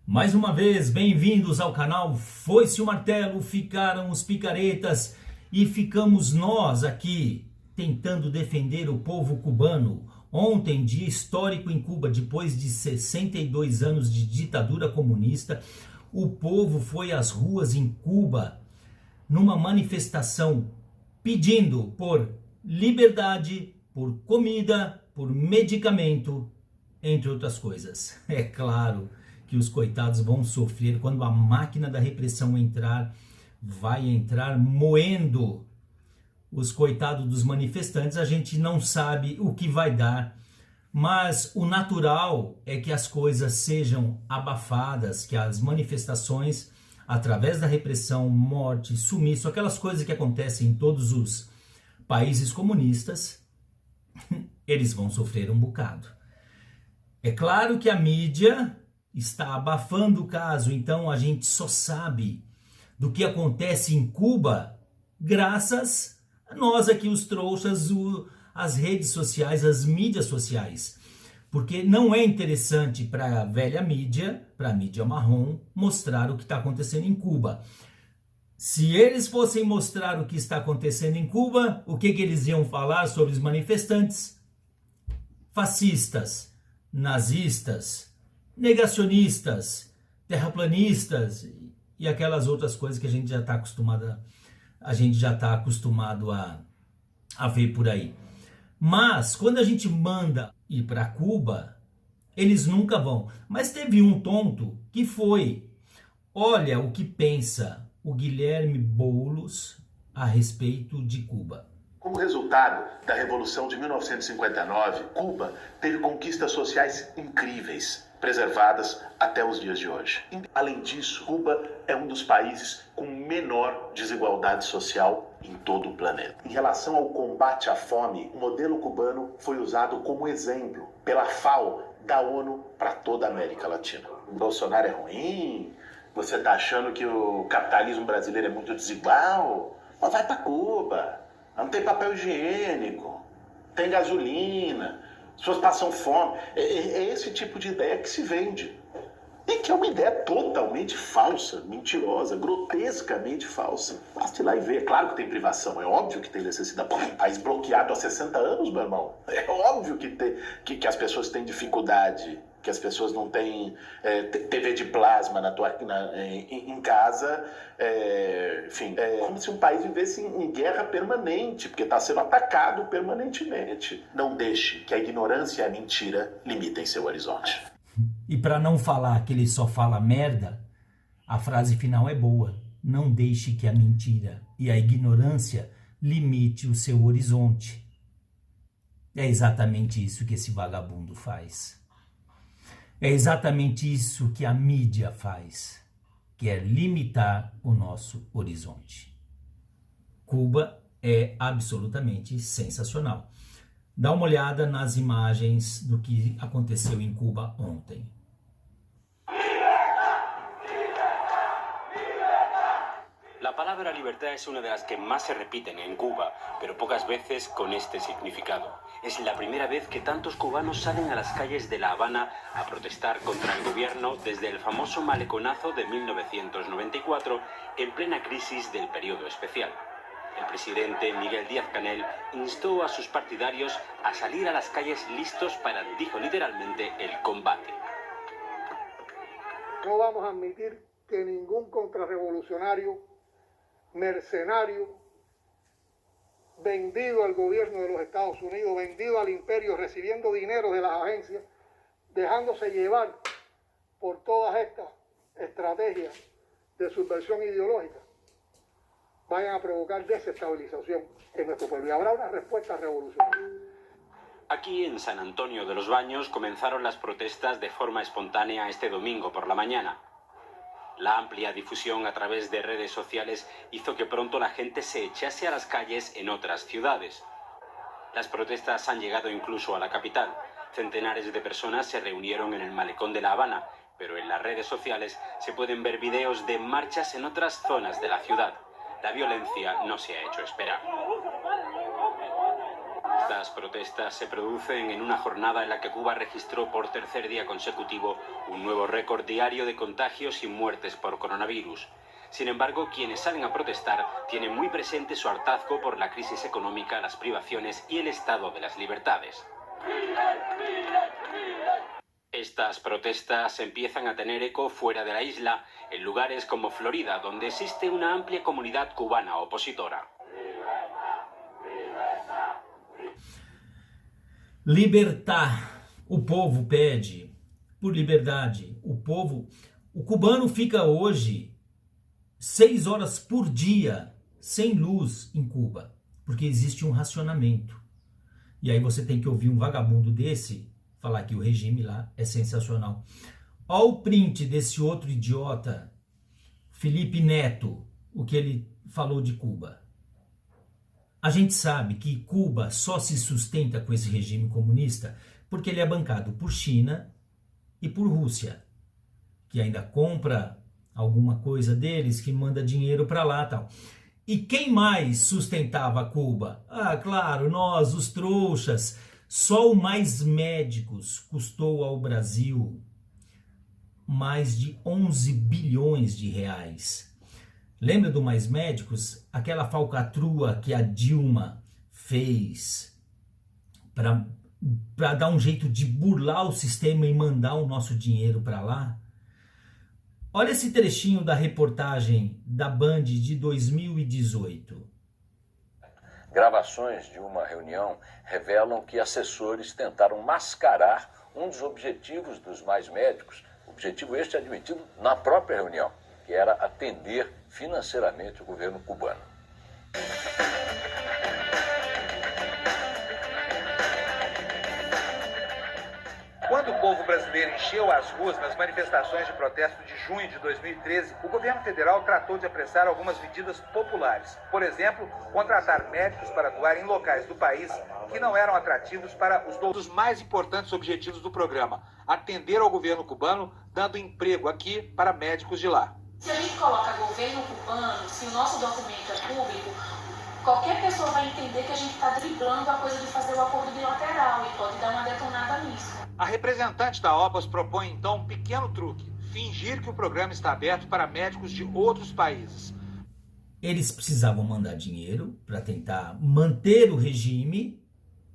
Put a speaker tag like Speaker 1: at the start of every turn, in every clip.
Speaker 1: Mais uma vez, bem-vindos ao canal Foi-se o Martelo, ficaram os picaretas e ficamos nós aqui tentando defender o povo cubano. Ontem, dia histórico em Cuba, depois de 62 anos de ditadura comunista, o povo foi às ruas em Cuba numa manifestação pedindo por liberdade, por comida, por medicamento, entre outras coisas. É claro que os coitados vão sofrer quando a máquina da repressão entrar, vai entrar moendo os coitados dos manifestantes. A gente não sabe o que vai dar, mas o natural é que as coisas sejam abafadas, que as manifestações, através da repressão, morte, sumiço, aquelas coisas que acontecem em todos os países comunistas, eles vão sofrer um bocado. É claro que a mídia está abafando o caso, então a gente só sabe do que acontece em Cuba graças a nós aqui, os trouxas, as redes sociais, as mídias sociais. Porque não é interessante para a velha mídia, para a mídia marrom, mostrar o que está acontecendo em Cuba. Se eles fossem mostrar o que está acontecendo em Cuba, o que eles iam falar sobre os manifestantes? Fascistas, nazistas, negacionistas, terraplanistas e aquelas outras coisas que a gente já está acostumado a ver por aí. Mas quando a gente manda ir para Cuba, eles nunca vão. Mas teve um tonto que foi. Olha o que pensa o Guilherme Boulos a respeito de Cuba.
Speaker 2: Como resultado da Revolução de 1959, Cuba teve conquistas sociais incríveis, preservadas até os dias de hoje. Além disso, Cuba é um dos países com menor desigualdade social em todo o planeta. Em relação ao combate à fome, o modelo cubano foi usado como exemplo pela FAO da ONU para toda a América Latina. O Bolsonaro é ruim? Você está achando que o capitalismo brasileiro é muito desigual? Mas vai para Cuba. Não tem papel higiênico, tem gasolina, as pessoas passam fome. É esse tipo de ideia que se vende. E que é uma ideia totalmente falsa, mentirosa, grotescamente falsa. Basta ir lá e ver. É claro que tem privação, é óbvio que tem necessidade. Pô, um país bloqueado há 60 anos, meu irmão. É óbvio que as pessoas têm dificuldade, que as pessoas não têm TV de plasma em casa. Enfim, é como se um país vivesse em guerra permanente, porque está sendo atacado permanentemente. Não deixe que a ignorância e a mentira limitem seu horizonte.
Speaker 1: E para não falar que ele só fala merda, a frase final é boa. Não deixe que a mentira e a ignorância limite o seu horizonte. É exatamente isso que esse vagabundo faz. É exatamente isso que a mídia faz, que é limitar o nosso horizonte. Cuba é absolutamente sensacional. Dá uma olhada nas imagens do que aconteceu em Cuba ontem.
Speaker 3: La palabra libertad es una de las que más se repiten en Cuba, pero pocas veces con este significado. Es la primera vez que tantos cubanos salen a las calles de La Habana a protestar contra el gobierno desde el famoso maleconazo de 1994, en plena crisis del periodo especial. El presidente Miguel Díaz-Canel instó a sus partidarios a salir a las calles listos para, dijo literalmente, el combate.
Speaker 4: No vamos a admitir que ningún contrarrevolucionario, mercenario, vendido al gobierno de los Estados Unidos, vendido al imperio, recibiendo dinero de las agencias, dejándose llevar por todas estas estrategias de subversión ideológica, vayan a provocar desestabilización en nuestro pueblo. Y habrá una respuesta revolucionaria.
Speaker 3: Aquí en San Antonio de los Baños comenzaron las protestas de forma espontánea este domingo por la mañana. La amplia difusión a través de redes sociales hizo que pronto la gente se echase a las calles en otras ciudades. Las protestas han llegado incluso a la capital. Centenares de personas se reunieron en el malecón de La Habana, pero en las redes sociales se pueden ver videos de marchas en otras zonas de la ciudad. La violencia no se ha hecho esperar. Las protestas se producen en una jornada en la que Cuba registró por tercer día consecutivo un nuevo récord diario de contagios y muertes por coronavirus. Sin embargo, quienes salen a protestar tienen muy presente su hartazgo por la crisis económica, las privaciones y el estado de las libertades. Estas protestas empiezan a tener eco fuera de la isla, en lugares como Florida, donde existe una amplia comunidad cubana opositora.
Speaker 1: Libertar. O povo pede por liberdade. O cubano fica hoje 6 horas por dia sem luz em Cuba, porque existe um racionamento. E aí você tem que ouvir um vagabundo desse falar que o regime lá é sensacional. Olha o print desse outro idiota, Felipe Neto, o que ele falou de Cuba. A gente sabe que Cuba só se sustenta com esse regime comunista porque ele é bancado por China e por Rússia, que ainda compra alguma coisa deles, que manda dinheiro para lá e tal. E quem mais sustentava Cuba? Ah, claro, nós, os trouxas. Só o Mais Médicos custou ao Brasil mais de 11 bilhões de reais. Lembra do Mais Médicos? Aquela falcatrua que a Dilma fez para dar um jeito de burlar o sistema e mandar o nosso dinheiro para lá? Olha esse trechinho da reportagem da Band de 2018.
Speaker 5: Gravações de uma reunião revelam que assessores tentaram mascarar um dos objetivos dos Mais Médicos, objetivo este admitido na própria reunião, que era atender financeiramente o governo cubano.
Speaker 6: Quando o povo brasileiro encheu as ruas nas manifestações de protesto de junho de 2013, o governo federal tratou de apressar algumas medidas populares. Por exemplo, contratar médicos para atuar em locais do país que não eram atrativos para os dos mais importantes objetivos do programa: atender ao governo cubano, dando emprego aqui para médicos de lá.
Speaker 7: Se a gente coloca governo cubano, se o nosso documento é público, qualquer pessoa vai entender que a gente está driblando a coisa de fazer o acordo bilateral e pode dar uma detonada nisso.
Speaker 6: A representante da OPAS propõe então um pequeno truque: fingir que o programa está aberto para médicos de outros países.
Speaker 1: Eles precisavam mandar dinheiro para tentar manter o regime,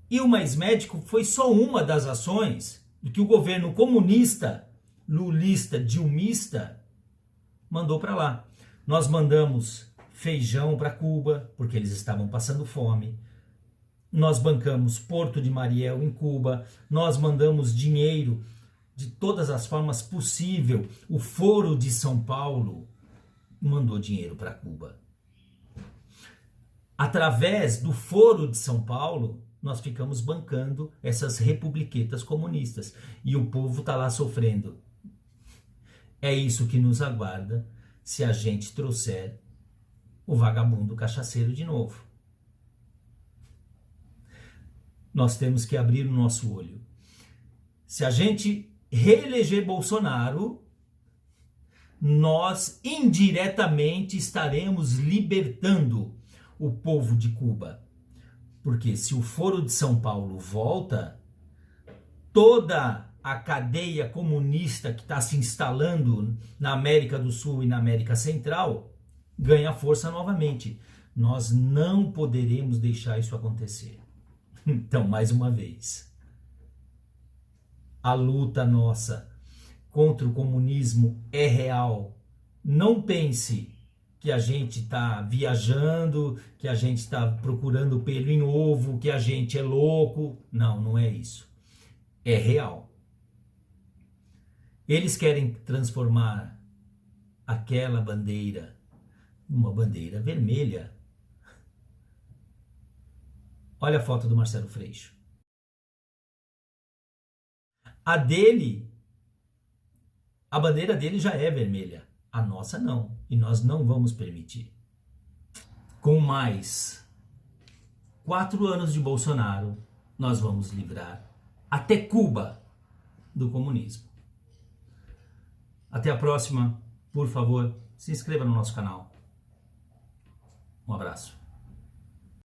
Speaker 1: e o Mais Médico foi só uma das ações que o governo comunista, lulista, dilmista, mandou para lá. Nós mandamos feijão para Cuba, porque eles estavam passando fome. Nós bancamos Porto de Mariel em Cuba, nós mandamos dinheiro de todas as formas possíveis. O Foro de São Paulo mandou dinheiro para Cuba. Através do Foro de São Paulo, nós ficamos bancando essas republiquetas comunistas. E o povo está lá sofrendo. É isso que nos aguarda se a gente trouxer o vagabundo cachaceiro de novo. Nós temos que abrir o nosso olho. Se a gente reeleger Bolsonaro, nós indiretamente estaremos libertando o povo de Cuba. Porque se o Foro de São Paulo volta, toda a cadeia comunista que está se instalando na América do Sul e na América Central ganha força novamente. Nós não poderemos deixar isso acontecer. Então, mais uma vez, a luta nossa contra o comunismo é real. Não pense que a gente está viajando, que a gente está procurando pelo em ovo, que a gente é louco. Não, não é isso. É real. Eles querem transformar aquela bandeira numa bandeira vermelha. Olha a foto do Marcelo Freixo. A bandeira dele já é vermelha. A nossa não. E nós não vamos permitir. Com mais 4 anos de Bolsonaro, nós vamos livrar até Cuba do comunismo. Até a próxima. Por favor, se inscreva no nosso canal. Um abraço.